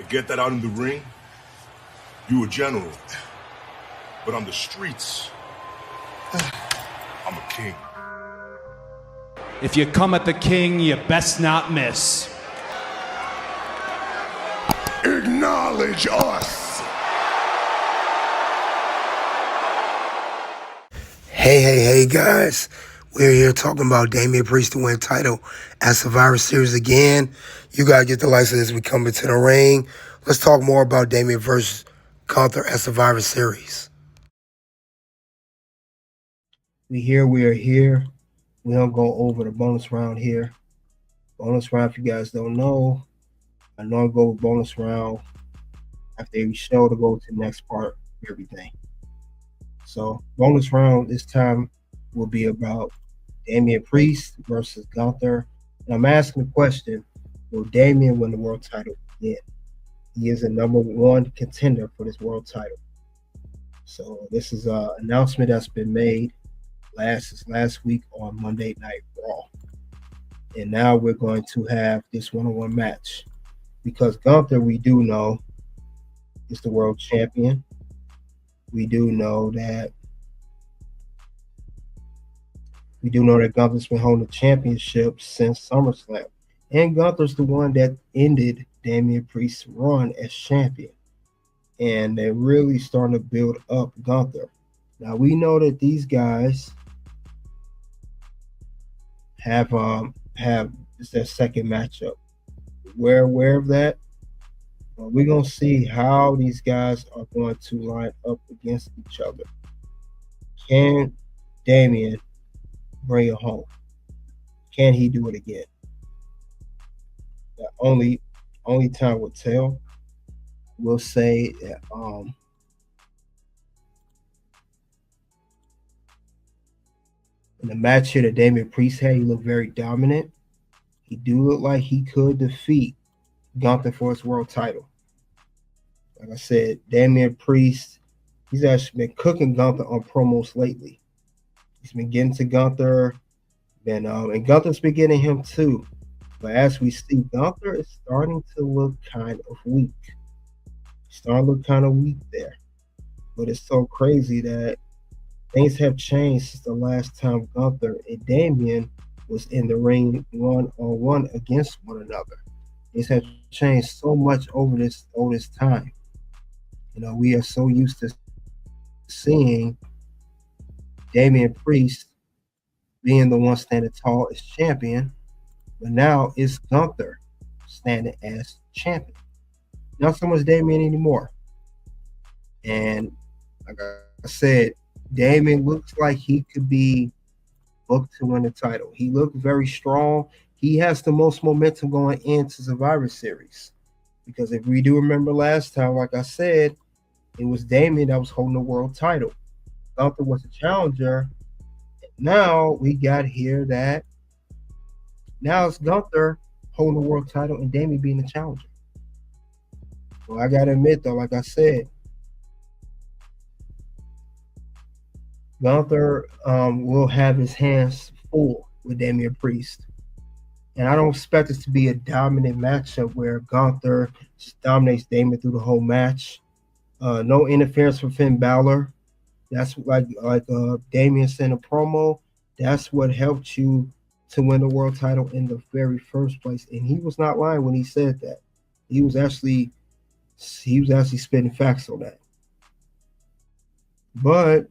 get that out in the ring, you a general. But on the streets, I'm a king. If you come at the king, you best not miss. Acknowledge us. Hey, guys. We're here talking about Damian Priest to win title at Survivor Series again. You got to get the lights as we come into the ring. Let's talk more about Damian versus Gunther at Survivor Series. We are here. We don't go over the bonus round here. Bonus round, if you guys don't know, I normally go with bonus round after every show to go to the next part of everything. So bonus round this time will be about Damian Priest versus Gunther. And I'm asking the question, will Damian win the world title again? He is the number one contender for this world title. So this is an announcement that's been made last week on Monday Night Raw. And now we're going to have this one-on-one match. Because Gunther, we do know, is the world champion. We do know that Gunther's been holding the championship since SummerSlam. And Gunther's the one that ended Damian Priest's run as champion. And they're really starting to build up Gunther. Now we know that these guys have it's their second matchup. We're aware of that. But we're gonna see how these guys are going to line up against each other. Can Damian bring it home? Can he do it again? The only time will tell. We'll say that in the match here that Damian Priest had, he looked very dominant. He do look like he could defeat Gunther for his world title. Like I said, Damian Priest, he's actually been cooking Gunther on promos lately. He's been getting to Gunther, and Gunther's been getting him too. But as we see, Gunther is starting to look kind of weak. He's starting to look kind of weak there. But it's so crazy that things have changed since the last time Gunther and Damian was in the ring one-on-one against one another. Things have changed so much over this time. You know, we are so used to seeing Damian Priest being the one standing tall as champion, but now it's Gunther standing as champion. Not so much Damian anymore. And like I said, Damian looks like he could be booked to win the title. He looked very strong. He has the most momentum going into Survivor Series. Because if we do remember last time, like I said, it was Damian that was holding the world title. Gunther was a challenger. Now we got here that now it's Gunther holding the world title and Damian being the challenger. Well, I gotta admit though, like I said, Gunther will have his hands full with Damian Priest. And I don't expect this to be a dominant matchup where Gunther just dominates Damian through the whole match. No interference from Finn Bálor. That's like Damian said in a promo. That's what helped you to win the world title in the very first place. And he was not lying when he said that. He was actually spitting facts on that. But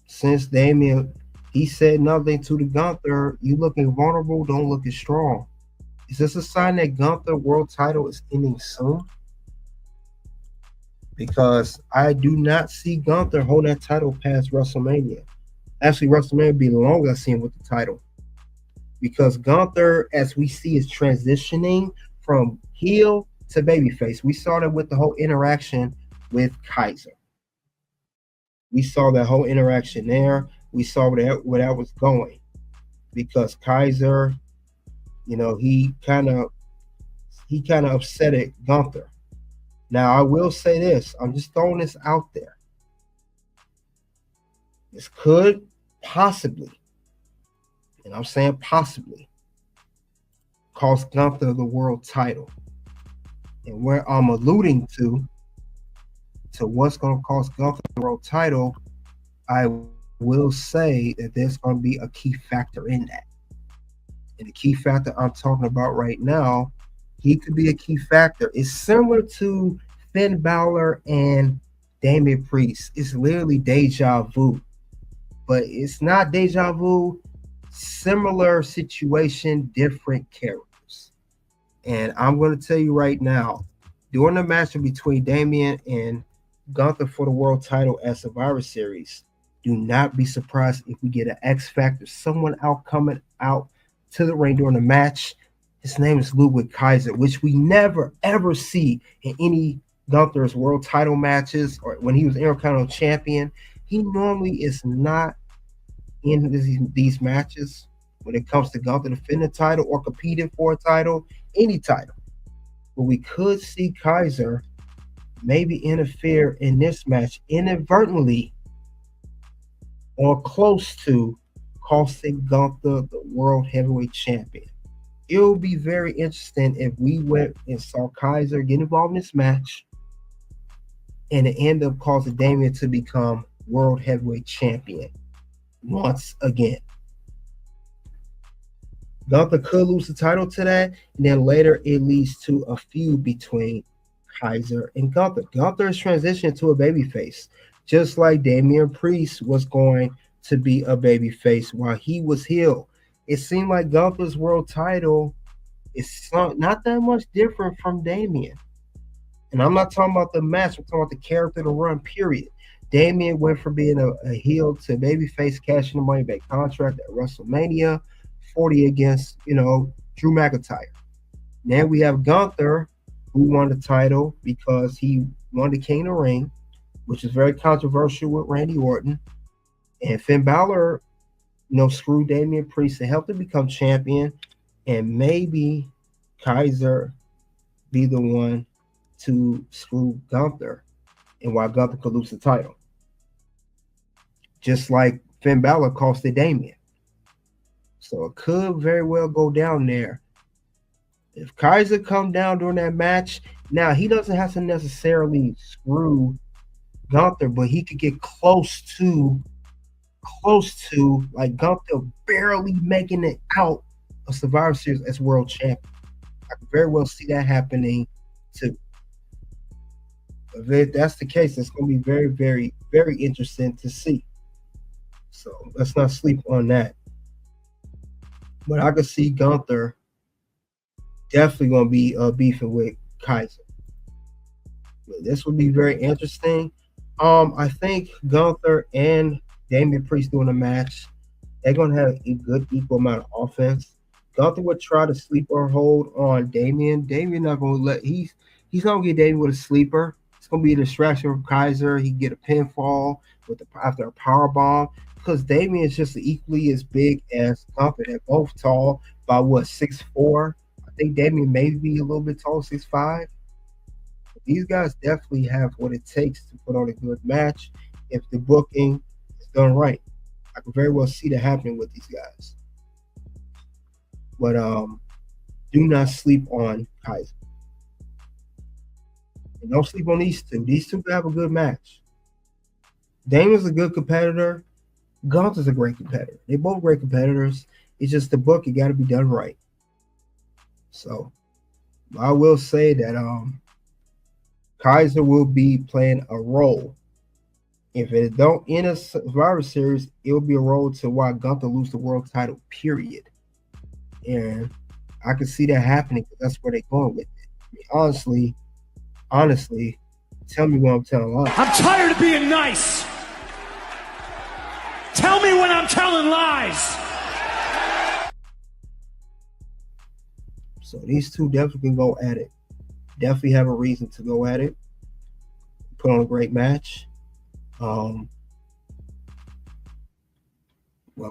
since Damian, he said nothing to the Gunther, you looking vulnerable, don't look as strong. Is this a sign that Gunther world title is ending soon? Because I do not see Gunther hold that title past WrestleMania. Actually, WrestleMania would be the longest I've seen with the title. Because Gunther, as we see, is transitioning from heel to babyface. We saw that with the whole interaction with Kaiser. We saw that whole interaction there. We saw where that was going. Because Kaiser, you know, he kind of upset at Gunther. Now, I will say this. I'm just throwing this out there. This could possibly, and I'm saying possibly, cost Gunther the world title. And where I'm alluding to what's going to cost Gunther the world title, I will say that there's going to be a key factor in that. And the key factor I'm talking about right now, he could be a key factor. It's similar to Finn Bálor and Damian Priest. It's literally deja vu. But it's not deja vu. Similar situation, different characters. And I'm going to tell you right now, during the match between Damian and Gunther for the world title at Survivor Series, do not be surprised if we get an X Factor, someone coming out to the ring during the match. His name is Ludwig Kaiser, which we never, ever see in any Gunther's world title matches or when he was Intercontinental Champion. He normally is not in these matches when it comes to Gunther defending the title or competing for a title, any title. But we could see Kaiser maybe interfere in this match inadvertently or close to costing Gunther the World Heavyweight Champion. It will be very interesting if we went and saw Kaiser get involved in this match and it end up causing Damian to become World Heavyweight Champion once again. Gunther could lose the title to that, and then later it leads to a feud between Kaiser and Gunther. Gunther is transitioning to a babyface, just like Damian Priest was going to be a babyface while he was heel. It seemed like Gunther's world title is not that much different from Damian. And I'm not talking about the match, I'm talking about the character, the run, period. Damian went from being a heel to babyface, cashing the money back contract at WrestleMania 40 against, Drew McIntyre. Now we have Gunther, who won the title because he won the King of the Ring, which is very controversial with Randy Orton. And Finn Bálor, screwed Damian Priest to help him become champion, and maybe Kaiser be the one to screw Gunther, and why Gunther could lose the title. Just like Finn Bálor costed Damian. So it could very well go down there. If Kaiser come down during that match, now he doesn't have to necessarily screw Gunther, but he could get close to like Gunther barely making it out of Survivor Series as world champion. I could very well see that happening too. If that's the case, it's going to be very, very, very interesting to see. So let's not sleep on that. But I could see Gunther definitely going to be beefing with Kaiser. But this would be very interesting. I think Gunther and Damian Priest doing a match, they're going to have a good equal amount of offense. Gunther would try to sleeper hold on Damian. Damian not going to he's not going to get Damian with a sleeper. It's going to be a distraction from Kaiser. He can get a pinfall after a power bomb, because Damian is just equally as big as Gunther. They're both tall, by 6'4". I think Damian may be a little bit tall, 6'5". These guys definitely have what it takes to put on a good match if the booking is done right. I can very well see that happening with these guys. But do not sleep on Kaiser. And don't sleep on these two. These two have a good match. Damian's a good competitor. Gunther's a great competitor. They're both great competitors. It's just the book, it got to be done right. So I will say that Kaiser will be playing a role. If it don't end a Survivor Series, it will be a role to why Gunther lose the world title, period. And I can see that happening because that's where they're going with it. I mean, honestly, tell me when I'm telling lies. I'm tired of being nice. Tell me when I'm telling lies. So these two definitely can go at it. Definitely have a reason to go at it. Put on a great match. Well,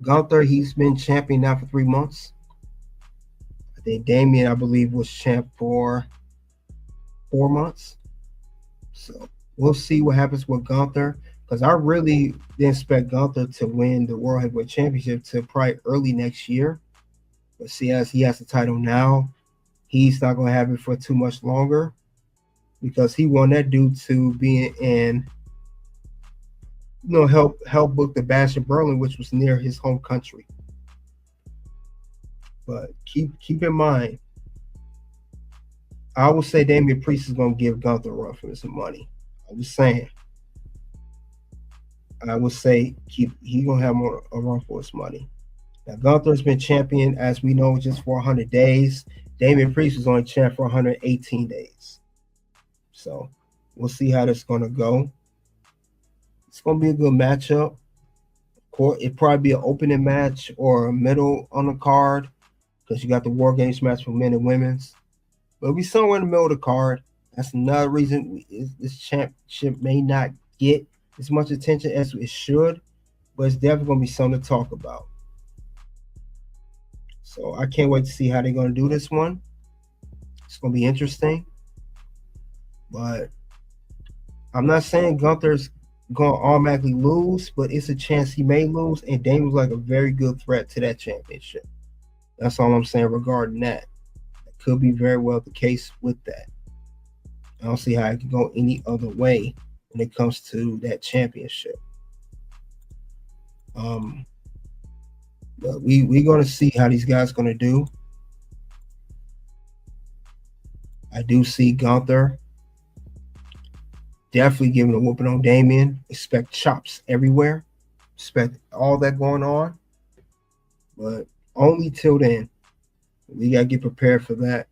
Gunther, he's been champion now for 3 months. I think Damian, I believe, was champ for 4 months. So we'll see what happens with Gunther, because I really didn't expect Gunther to win the World Heavyweight Championship till probably early next year. But see, as he has the title now, he's not going to have it for too much longer. because he won that due to being in, help book the Bash in Berlin, which was near his home country. But keep in mind, I would say Damian Priest is going to give Gunther a run for some money. I'm just saying. I would say he going to have more a run for his money. Now, Gunther's been champion, as we know, just for 100 days. Damian Priest was only champ for 118 days. So we'll see how this is going to go. It's going to be a good matchup. It'll probably be an opening match or a middle on the card, because you got the WarGames match for men and women's. But it'll be somewhere in the middle of the card. That's another reason this championship may not get as much attention as it should, but it's definitely going to be something to talk about. So I can't wait to see how they're going to do this one. It's going to be interesting. But I'm not saying Gunther's going to automatically lose, but it's a chance he may lose, and Damian's like a very good threat to that championship. That's all I'm saying regarding that. That could be very well the case with that. I don't see how it can go any other way when it comes to that championship. But we're going to see how these guys are going to do. I do see Gunther definitely giving a whooping on Damian. Expect chops everywhere. Expect all that going on. But only till then. We got to get prepared for that.